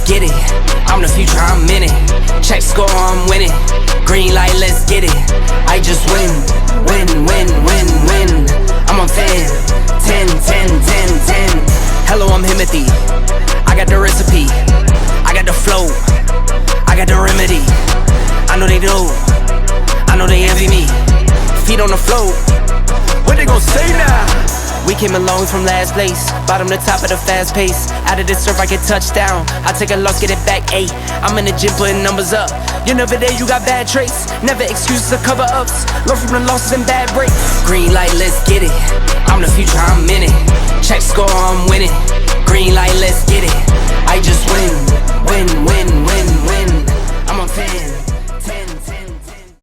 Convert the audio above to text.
get it. I'm the future, I'm in it. Check score, I'm winning. Green light, let's get it. I just win, win, win, win, win. I'm on 10, 10, 10, 10, 10. Hello, I'm Himothy. I got the recipe. I got the flow. I got the remedy. I know they do. I know they envy me. Feet on the floor. What they gon' say now? We came a long way from last place. Bottom to top of the fast pace. Out of this surf, I get touchdown. I take a loss, get it back 8. I'm in the gym putting numbers up. You're never there, you got bad traits. Never excuses or cover-ups. Learn from the losses and bad breaks. Green light, let's get it. I'm the future, I'm in it. Check score, I'm winning. Green light, let's get it. I just win, win, win,